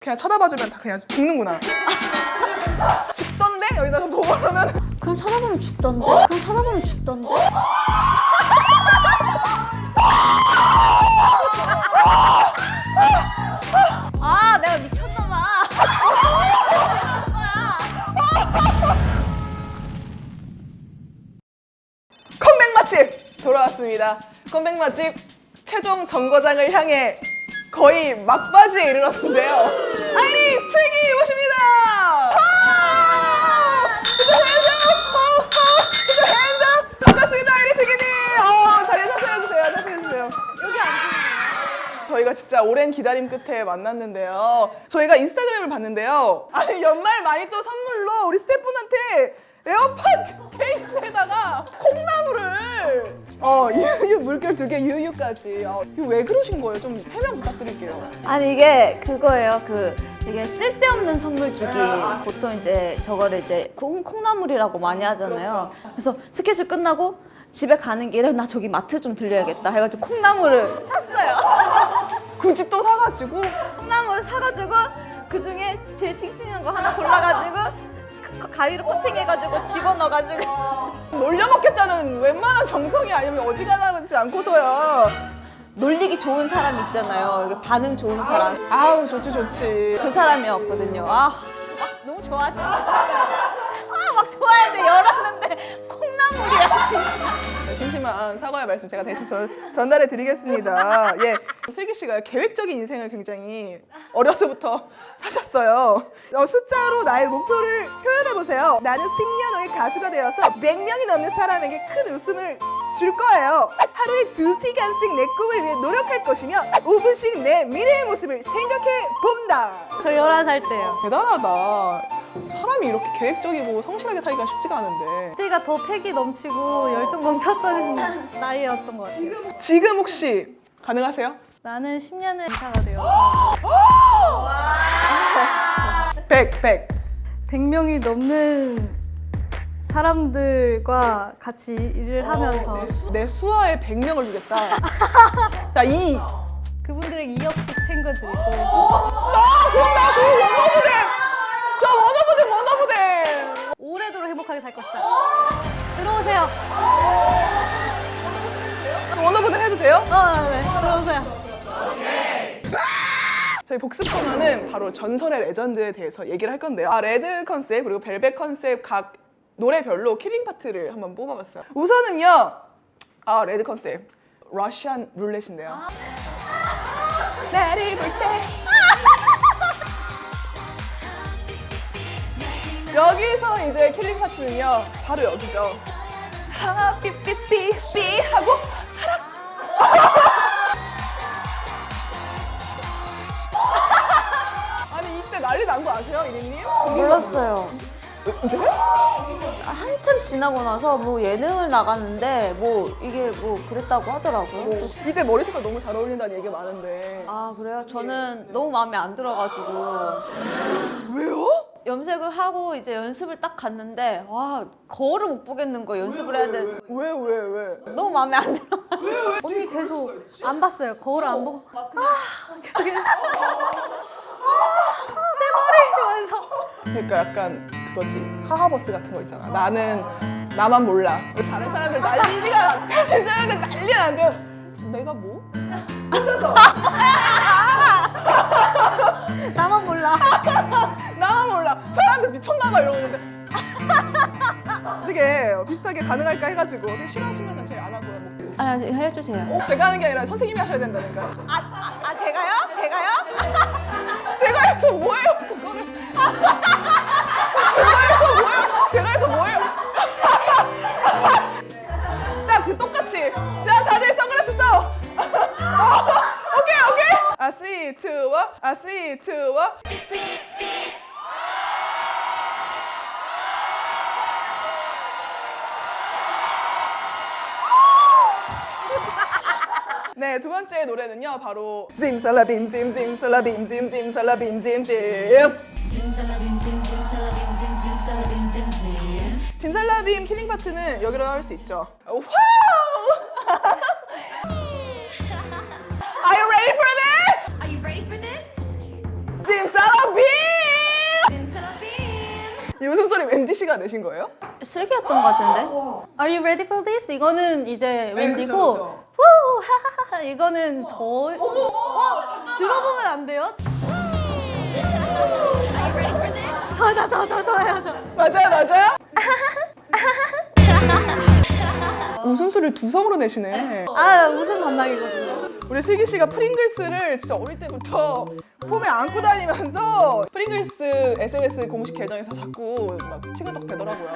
그냥 쳐다봐주면 다 그냥 죽는구나. 죽던데? 여기다가 보고 그러면 그럼 쳐다보면 죽던데? 그럼 쳐다보면 죽던데? 아, 내가 미쳤나봐. 컴백 맛집 돌아왔습니다. 컴백 맛집 최종 정거장을 향해 거의 막바지에 이르렀는데요. 아이리 슬기 모십니다. 반갑습니다, 아이리 슬기님. 자리에 차지해주세요. 차지해주세요. 여기 앉으면 저희가 진짜 오랜 기다림 끝에 만났는데요. 저희가 인스타그램을 봤는데요. 아니 연말 많이 또 선물로 우리 스태프분한테 에어팟 케이스에다가 콩나물을 유유 물결 2개 유유까지. 이거 왜 그러신 거예요? 좀 해명 부탁드릴게요. 아니 이게 그거예요. 되게 쓸데없는 선물 주기. 보통 이제 저거를 이제 콩나물이라고 많이 하잖아요. 그래서 스케줄 끝나고 집에 가는 길에 나 저기 마트 좀 들려야겠다 해가지고 콩나물을 샀어요. 굳이 또 사가지고 콩나물을 사가지고 그 중에 제일 싱싱한 거 하나 골라가지고 가위로 코팅해가지고 집어넣어가지고 놀려먹겠다는 웬만한 정성이 아니면 어지간하지 않고서야. 놀리기 좋은 사람 있잖아요. 이게 반응 좋은 사람. 아우 좋지 좋지. 그 사람이었거든요. 너무 좋아하시는 막 좋아했는데 열었는데 콩나물이야 진짜. 심심한 사과의 말씀 제가 대신 전달해 드리겠습니다. 예, 슬기 씨가 계획적인 인생을 굉장히 어려서부터 하셨어요. 숫자로 나의 목표를 표현해 보세요. 나는 10년 후에 가수가 되어서 100명이 넘는 사람에게 큰 웃음을 줄 거예요. 하루에 2시간씩 내 꿈을 위해 노력할 것이며 5분씩 내 미래의 모습을 생각해 본다. 저 11살 때요. 대단하다. 사람이 이렇게 계획적이고 성실하게 살기가 쉽지가 않은데. 그때가 더 패기 넘치고 열정 넘쳤던 나이였던 것 같아요. 지금 혹시 가능하세요? 나는 10년의 이사가 되어서 100. 100명이 넘는 사람들과 같이 일을 하면서 내 수하에 100명을 주겠다. 자, 2. 그분들에게 2억씩 챙겨드리고 그럼 나 그 원어브댐! 저 원어브댐! 오래도록 행복하게 살 것이다. 들어오세요. 원어브댐 해도 돼요? 네, 들어오세요. 저희 복습 코너는 바로 전설의 레전드에 대해서 얘기를 할 건데요. 레드 컨셉 그리고 벨벳 컨셉 각 노래별로 킬링 파트를 한번 뽑아봤어요. 우선은요. 레드 컨셉 러시안 룰렛인데요. 나를 볼 때 여기서 이제 킬링 파트는요 바로 여기죠. 삐삐삐삐 하고 아니 이때 난리 난 거 아세요, 이리님? 몰랐어요. 네? 한참 지나고 나서 뭐 예능을 나갔는데 뭐 이게 뭐 그랬다고 하더라고요. 이때 머리 색깔 너무 잘 어울린다는 얘기가 많은데. 아 그래요? 저는 너무 마음에 안 들어가지고 왜요? 염색을 하고 이제 연습을 딱 갔는데 와 거울을 못 보겠는 거 연습을 해야 돼. 왜? 너무 마음에 안 들어. 언니 계속 안 봤어요. 거울 안 보고 계속 내 머리 이러면서 그러니까 약간 그거지. 하하버스 같은 거 있잖아. 나만 몰라. 다른 사람들 난리 나는데 내가 뭐? 혼자서 나만 몰라. 나만 몰라. 사람들 미쳤나 봐 이러고 있는데 어떻게 비슷하게 가능할까 해가지고 어떻게 싫어하시면 저희 안 하고요. 뭐. 아니 해주세요. 제가 하는 게 아니라 선생님이 하셔야 된다니까요. 제가요? 제가 해서 뭐예요? 그거를 제가 해서 뭐예요? 딱 그 똑같이. 자 다들 선글라스 써. 오케이. 3, 2, 1. 3, 2, 1. 네, 두 번째 노래는요 바로 짐살라빔 짐짐살라빔 짐짐살라빔 짐짐 짐살라빔 킬링 파트는 여기로 할 수 있죠. 와우! Are you ready for this? Are you ready for this? 짐살라 웬디 씨가 내신 거예요? 슬기였던 것 같은데? Are you ready for this? 이거는 이제 네, 웬디고 그쵸. 후 하하하 이거는 저 들어보면 안 돼요? 더 해야죠. 맞아요. 웃음소리를 두성으로 내시네. 아 무슨 담당이거든요. 우리 슬기 씨가 프링글스를 진짜 어릴 때부터 폼에 안고 다니면서 프링글스 SNS 공식 계정에서 자꾸 막 치근덕 대더라고요.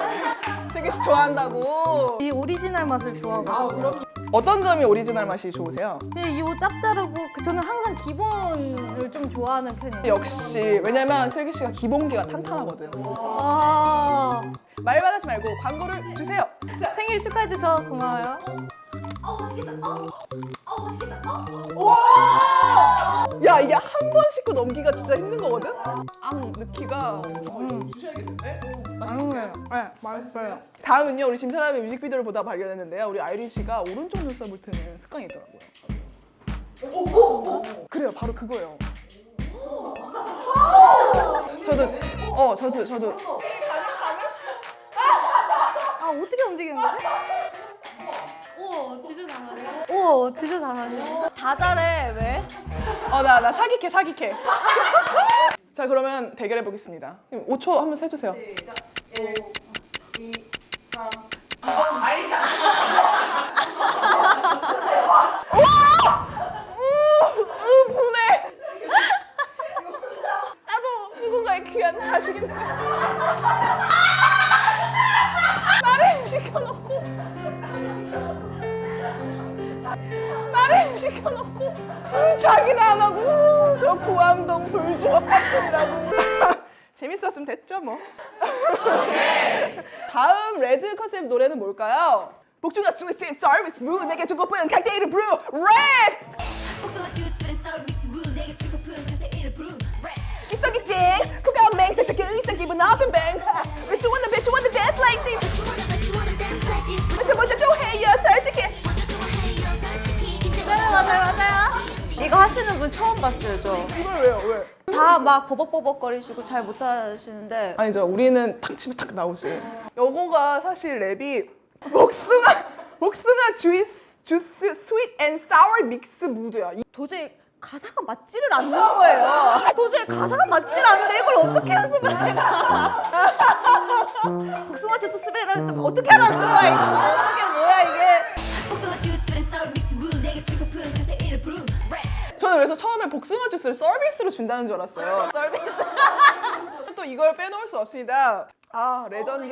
슬기 씨 좋아한다고. 이 오리지널 맛을 좋아하거든요. 어떤 점이 오리지널 맛이 좋으세요? 근데 이 짭짜르고 저는 항상 기본을 좀 좋아하는 편이에요. 역시 왜냐면 슬기 씨가 기본기가 탄탄하거든. 아 말 받하지 말고 광고를 주세요. 자, 생일 축하해 주셔서 고마워요. 야 이게 한 번 씻고 넘기가 진짜 힘든 거거든. 앙 넣기가 주셔야겠는데. 맛있어요. 네, 맛있어요. 다음은요 우리 짐사람의 뮤직비디오를 보다 발견했는데요. 우리 아이린 씨가 오른쪽 눈썹을 트는 습관이 있더라고요. 그래요, 바로 그거예요. 저도. 아 어떻게 움직이는 거지? 오 진짜 잘하네. 오 진짜 잘하네. 다 잘해, 왜? 나 사기캐. 자 그러면 대결해 보겠습니다. 5초 한번 세주세요. 시작. 1, 2, 3. 아이샤. 분해. 나도 누군가의 귀한 자식인데. 나를 시켜놓고 자기는 안 하고 저 고암동 불주먹 같으라고. 재밌었으면 됐죠 뭐. 다음 레드 컨셉 노래는 뭘까요? 복숭아 스위트 서비스 무 내게 주고픈 칵테일 브루 랩. 기성이지 그가 맹세적인 의상 기분 up and bang. Bitch you wanna dance like this. bitch 먼저 좀 해요 솔직히. 맞아요. 이거 하시는 분 처음 봤어요, 저. 이걸 왜요? 왜? 다 막 버벅버벅거리시고 잘 못하시는데 아니죠. 우리는 탁 치면 탁 나오지. 요거가 사실 랩이 복숭아 주스 스윗 앤 사워 믹스 무드야. 도저히 가사가 맞지를 않는 거예요. 도저히 가사가 맞지를 않는데 이걸 어떻게 연습을 해가? 복숭아 주스 스베라고 했으면 어떻게 하라는 거야 이거? 이게 뭐야 이게? 저는 그래서 처음에 복숭아 주스를 서비스로 준다는 줄 알았어요. 서비스. 또 이걸 빼놓을 수 없습니다. 아 레전드.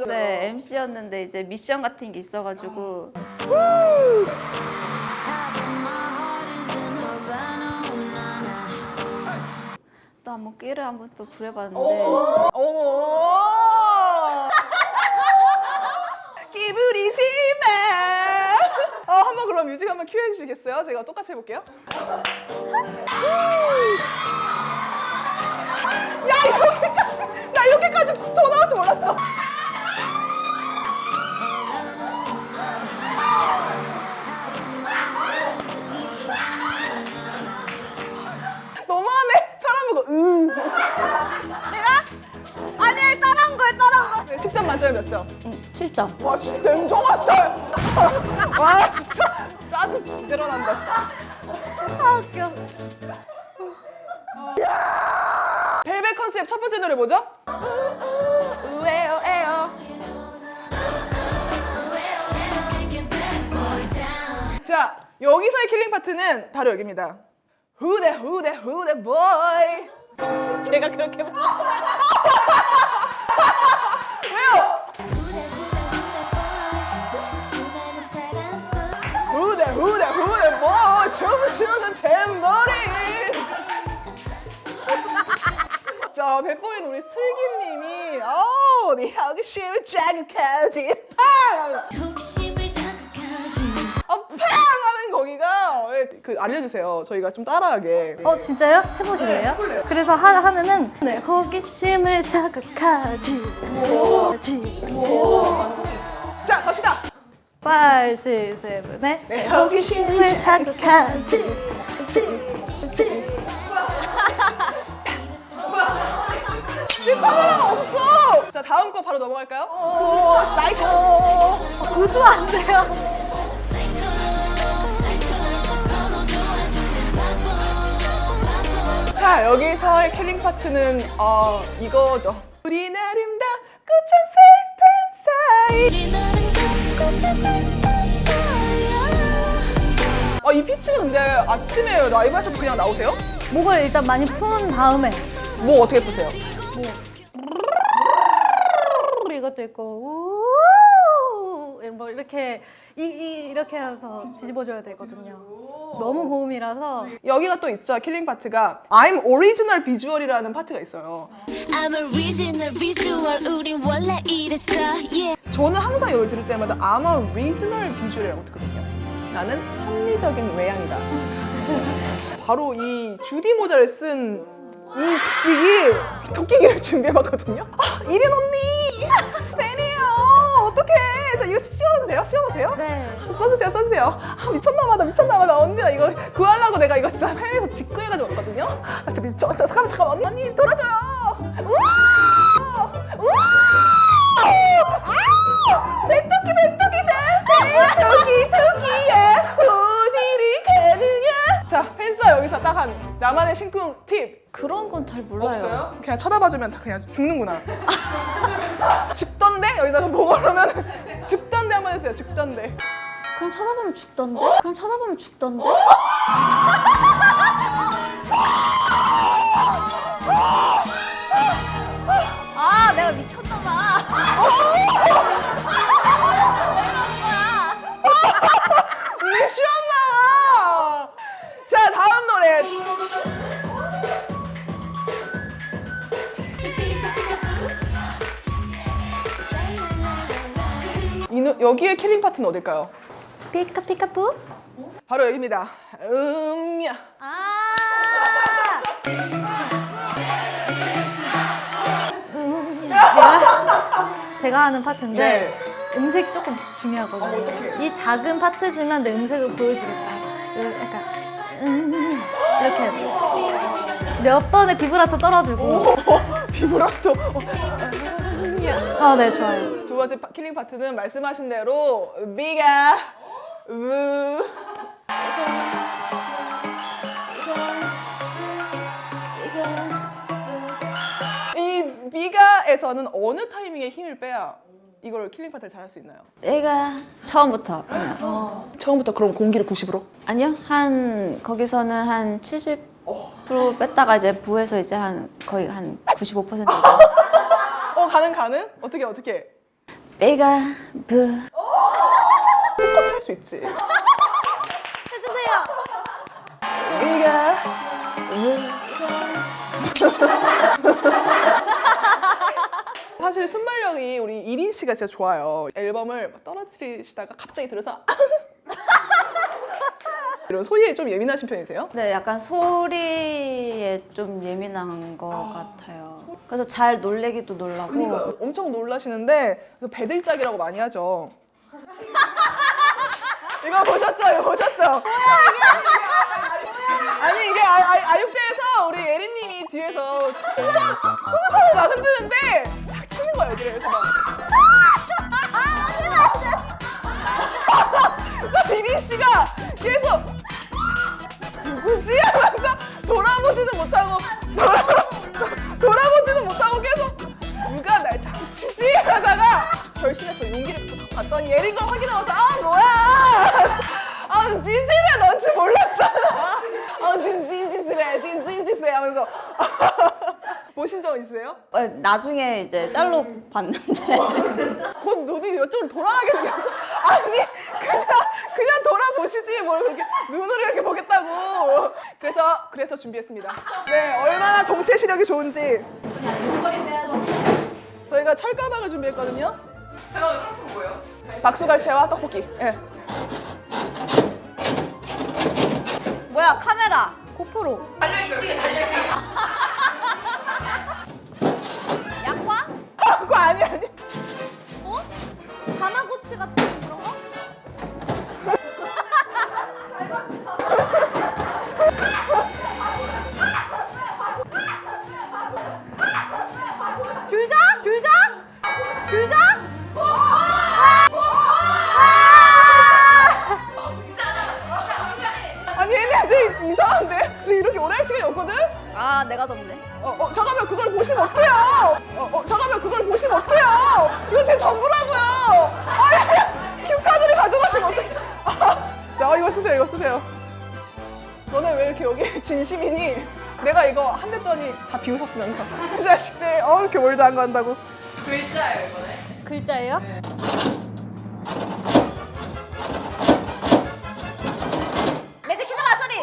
네, MC였는데 이제 미션 같은 게 있어가지고 또 한번 끼를 한번 또 부려봤는데 어머. 기부리지마. 한번 그럼 뮤직 한번 큐 해주시겠어요? 제가 똑같이 해볼게요. 야 나 여기까지 더 나올 줄 몰랐어. 너무하네. 사람 보고 아니 따라한 거야. 10점 만점에 몇 점? 7점. 와 진짜 냉정한 스타일. 와 진짜 짜증 제대로 난다 진짜. 아 웃겨. 벨벳 컨셉 첫 번째 노래 뭐죠? 우에요 에요. 자 여기서의 킬링 파트는 바로 여기입니다. 후대 보이. 제가 그렇게 왜요? 후대 보이 춤을 추는 템머리. 자 뱃보이는 우리 슬기님이 네 호기심을 자극하지 팡 하는 거기가 그 알려주세요. 저희가 좀 따라하게. 진짜요? 해보실래요? 그래서 하면은 네, 호기심을 자극하지. 자 갑시다. 5, 6, 7, 8. 내 호기심을 자극하지. 뒷방울 없어. 자 자, 다음 거 바로 넘어갈까요? 오, 사이코. 구수한데요? 자, 여기서의 킬링 파트는 이거죠. 우리 아름다운 꽃참 슬픈 사이. 이 피치가 근데 아침에 라이브 하셔서 그냥 나오세요? 목을 일단 많이 푼 다음에 뭐 어떻게 푸세요? 이것도 있고 뭐 이렇게 이렇게 해서 뒤집어줘야 되거든요. 너무 고음이라서 여기가 또 있죠. 킬링 파트가 I'm original visual이라는 파트가 있어요. I'm original visual 우린 원래 이랬어 yeah. 저는 항상 이걸 들을 때마다 I'm a reasonable visual이라고 듣거든요. 나는 합리적인 외양이다. 바로 이 주디 모자를 쓴 이 직직이 토끼기를 준비해봤거든요. 이린 언니! 팬이에요! 어떡해! 자, 이거 씌워도 돼요? 씌워도 돼요? 네. 써주세요, 써주세요. 미쳤나봐, 나 미쳤나봐. 나 언니, 나 이거 구하려고 내가 이거 진짜 해외에서 직구해가지고 왔거든요. 나 진짜 잠깐만, 언니, 돌아줘요! 우와! 우와! 벤토끼, 토끼에 어디를 가느냐? 자, 팬싸 여기서 딱 한 나만의 심쿵 팁. 그런 건 잘 몰라요. 없어요? 그냥 쳐다봐주면 다 그냥 죽는구나. 죽던데? 여기다가 보고 그러면 죽던데 한번 해주세요. 죽던데. 그럼 쳐다보면 죽던데? 그럼 쳐다보면 죽던데? 아, 내가 미쳤나봐. 이게 쉬웠나? 자, 다음 노래. 여기에 킬링 파트는 어딜까요? 피카피카푸? 바로 여기입니다. 야. 제가 하는 파트인데 네. 음색 조금 중요하거든요. 어떡해. 이 작은 파트지만 내 음색을 보여주겠다. 약간 이렇게 해야 돼요. 몇 번의 비브라토 떨어지고. 비브라토. 네, 좋아요. 두 번째 킬링 파트는 말씀하신 대로 비가 우. 이 비가에서는 어느 타이밍에 힘을 빼야 이걸 킬링 파트를 잘할 수 있나요? 얘가 처음부터 그냥. 처음부터 그럼 공기를 90으로? 아니요, 거기서는 한 70% 뺐다가 이제 부에서 이제 거의 한 95% 정도. 가능? 어떻게? 빼가 부. 똑같이 할 수 있지. 해주세요. 비가 사실 순발력이 우리 이린 씨가 진짜 좋아요. 앨범을 막 떨어뜨리시다가 갑자기 들어서 이런 소리에 좀 예민하신 편이세요? 네, 약간 소리에 좀 예민한 것 같아요. 그래서 잘 놀래기도 놀라고. 그러니까 엄청 놀라시는데 그래서 배들짝이라고 많이 하죠. 이거 보셨죠? 아니 이게 아육대에서 우리 예린님이 뒤에서 풍선을 막 흔드는데 탁 치는 거예요. 그래서 막 이린 씨가 계속 누구지? 하면서 돌아보지도 못하고 계속 누가 날 장치지? 하다가 결심했어. 용기를 봤더니 예린 걸 확인하면서 뭐야? 진실해 넌 줄 몰랐잖아. 진실해 하면서 보신 적 있으세요? 나중에 이제 짤로 봤는데 곧 눈이 이쪽으로 돌아가게 생겼어. 아니 그냥 돌아보시지 뭘 그렇게 눈으로 이렇게 보겠다고. 그래서 준비했습니다. 네, 얼마나 동체 시력이 좋은지. 저희가 철가방을 준비했거든요. 잠깐만, 상품 뭐예요? 박수갈채와 떡볶이. 예. 뭐야, 카메라. 고프로. 양파? 그거 아니. 다마고치 같은 그런 거? 줄자? 내가 덥네. 잠깐만 그걸 보시면 어떡해요? 잠깐만 그걸 보시면 어떡해요? 이거 제 전부라고요. 아니 큐카드를 가져가시면 어떡해? 자 이거 쓰세요 이거 쓰세요. 너네 왜 이렇게 여기 진심이니? 내가 이거 한댔더니 다 비웃었으면서 이 자식들 이렇게 멀도 안 간다고. 글자예요 이번에. 글자예요? 네. 매직 키드마 소리.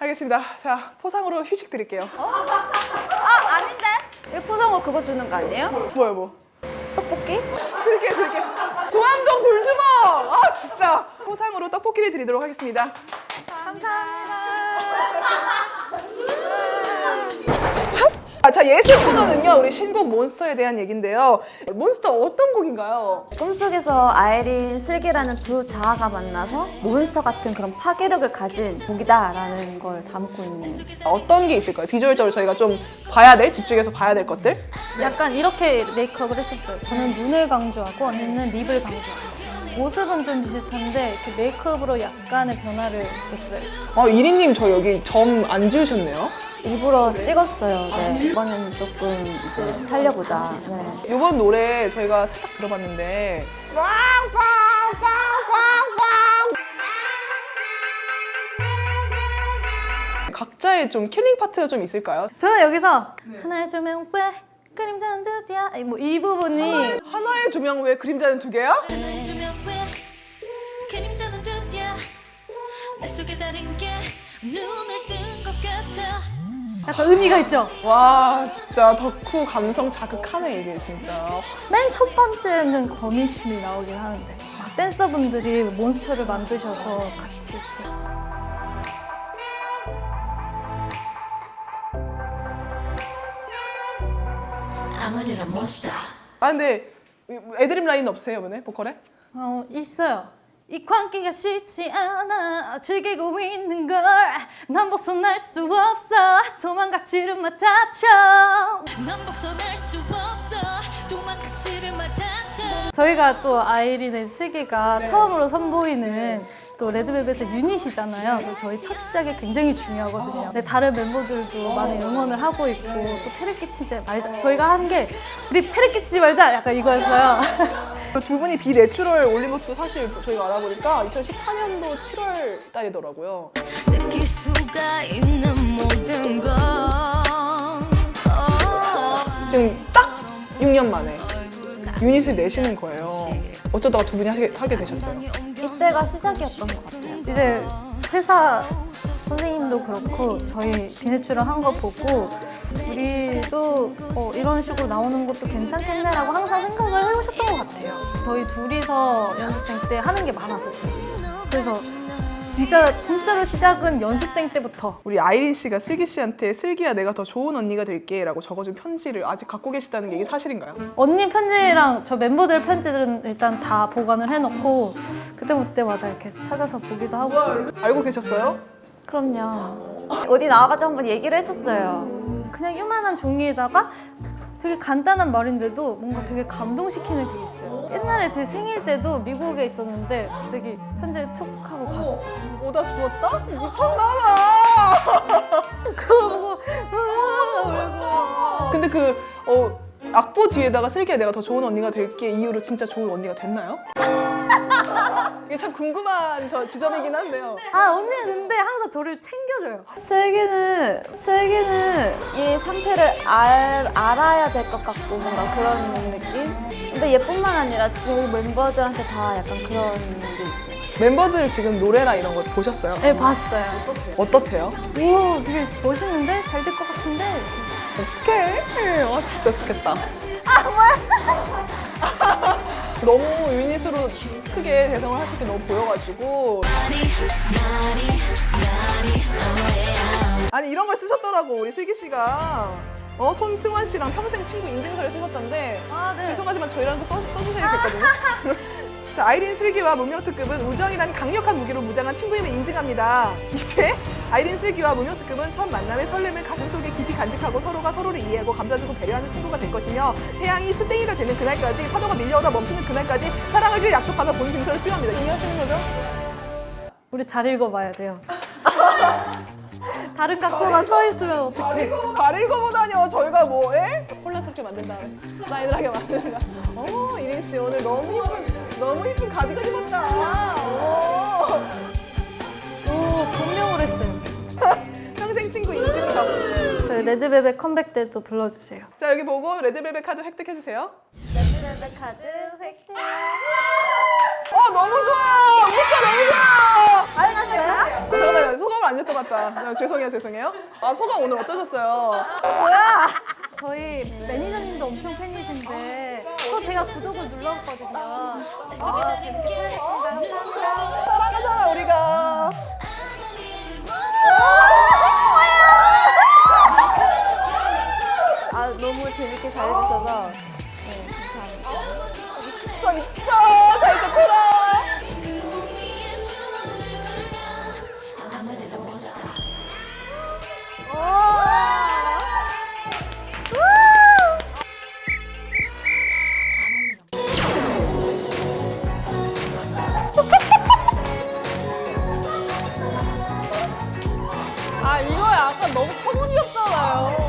알겠습니다. 자 포상으로 휴식 드릴게요. 아 아닌데? 이 포상으로 그거 주는 거 아니에요? 뭐야 뭐? 떡볶이? 드릴게. 고함정 굴주먹. 아 진짜. 포상으로 떡볶이를 드리도록 하겠습니다. 자 예술 코너는요 우리 신곡 몬스터에 대한 얘기인데요. 몬스터 어떤 곡인가요? 꿈속에서 아이린, 슬기라는 두 자아가 만나서 몬스터 같은 그런 파괴력을 가진 곡이다라는 걸 담고 있는. 어떤 게 있을까요? 비주얼적으로 저희가 좀 봐야 될, 집중해서 봐야 될 것들? 약간 이렇게 메이크업을 했었어요. 저는 눈을 강조하고 언니는 립을 강조하고. 모습은 좀 비슷한데 이렇게 메이크업으로 약간의 변화를 줬어요. 이리님 저 여기 점 안 지우셨네요? 일부러 찍었어요. 네. 이번에는 조금 이제 살려보자. 네. 이번 노래 저희가 살짝 들어봤는데 각자의 좀 킬링 파트가 좀 있을까요? 저는 여기서 하나의 조명 왜 그림자는 드디어 이 부분이 하나의 조명 왜 그림자는 두 개야? 하나의 조명 왜 그림자는 두냐 내 속에 다른 게 눈을 뜬 것 같아 약간 의미가 있죠? 와 진짜 덕후 감성 자극하네 이게 진짜. 맨 첫 번째는 거미춤이 나오긴 하는데 댄서분들이 몬스터를 만드셔서 같이 이렇게 I'm a little monster 근데 애드립 라인 없어요 이번에 보컬에? 있어요. 이 광기가 싫지 않아 즐기고 있는 걸 난 벗어날 수 없어 도망가지를 맡아쳐. 난 벗어날 수 없어 도망가지를 맡아쳐 저희가 또 아이린의 슬기가 처음으로 선보이는 또 레드벨벳의 유닛이잖아요. 그래서 저희 첫 시작이 굉장히 중요하거든요. 근데 다른 멤버들도 많은 응원을 하고 있고 또 패를 끼치지 말자. 저희가 한 게 우리 패를 끼치지 말자 약간 이거였어요. 두 분이 비내추럴 올린 것도 사실 저희가 알아보니까 2014년도 7월 달이더라고요. 느낄 수가 있는 모든 걸 지금 딱 6년 만에 유닛을 내시는 거예요. 어쩌다가 두 분이 하게 되셨어요? 이때가 시작이었던 것 같아요. 이제 회사 선생님도 그렇고 저희 비내추럴 한 거 보고 둘이도 이런 식으로 나오는 것도 괜찮겠네라고 항상 생각을 해오셨던 것 같아요. 저희 둘이서 연습생 때 하는 게 많았었어요. 그래서 진짜로 시작은 연습생 때부터. 우리 아이린 씨가 슬기 씨한테 슬기야 내가 더 좋은 언니가 될게 라고 적어준 편지를 아직 갖고 계시다는 게 이게 사실인가요? 언니 편지랑 저 멤버들 편지들은 일단 다 보관을 해놓고 그때마다 이렇게 찾아서 보기도 하고. 알고 계셨어요? 그럼요. 어디 나와가지고 한번 얘기를 했었어요. 그냥 요만한 종이에다가 되게 간단한 말인데도 뭔가 되게 감동시키는 그게 있어요. 옛날에 제 생일 때도 미국에 있었는데 갑자기 편지를 툭 하고 갔었어요. 오다 주웠다? 미쳤나봐. 그거 보고 그러고 근데 악보 뒤에다가 슬기야 내가 더 좋은 언니가 될게 이후로 진짜 좋은 언니가 됐나요? 이게 참 궁금한 지점이긴 한데요. 언니는 근데 항상 저를 챙겨줘요. 슬기는 이 상태를 알아야 될 것 같고 뭔가 그런 느낌? 근데 얘뿐만 아니라 저희 멤버들한테 다 약간 그런 게 있어요. 멤버들 지금 노래나 이런 거 보셨어요? 네, 봤어요. 어떻대요? 우와, 되게 멋있는데? 잘 될 것 같은데? 어떡해. 와 진짜 좋겠다. 뭐야. 너무 유닛으로 크게 대성을 하실 게 너무 보여가지고. 아니 이런 걸 쓰셨더라고 우리 슬기 씨가. 손승환 씨랑 평생 친구 인증서를 쓰셨던데 네. 죄송하지만 저희랑 써주세요 됐거든요. 자, 아이린 슬기와 문명특급은 우정이란 강력한 무기로 무장한 친구임을 인증합니다. 이제 아이린 슬기와 문명특급은 첫 만남의 설렘을 가슴속에 깊이 간직하고 서로가 서로를 이해하고 감싸주고 배려하는 친구가 될 것이며 태양이 수땡이가 되는 그날까지 파도가 밀려오다 멈추는 그날까지 사랑하길 약속하며 본 증서를 수여합니다. 이해하시는 거죠? 우리 잘 읽어봐야 돼요. 다른 각서가 써 있으면 어떡해. 발 읽어보다뇨. 저희가 뭐, 에? 홀라스럽게 만든 다음에 사이드하게 만든다. 이린 씨 오늘 너무 이쁜 가디건 입었다. 오, 변명을 했어요. 평생 친구 인증서. 저희 레드벨벳 컴백 때도 불러주세요. 자, 여기 보고 레드벨벳 카드 획득해주세요. 레드벨벳 카드 획득. 너무 좋아! 진짜 너무 좋아! 알겠어요? 잠깐만요. 소감을 안 여쭤봤다. 죄송해요. 소감 오늘 어떠셨어요? 저희 매니저님도 엄청 팬이신데 또 제가 구독을 눌렀거든요. 재밌게 보겠습니다. 사랑하잖아, 우리가. 너무 재밌게 잘 해주셔서 저 있어! 잘 듣더라! 이거 약간 너무 터무니없잖아요.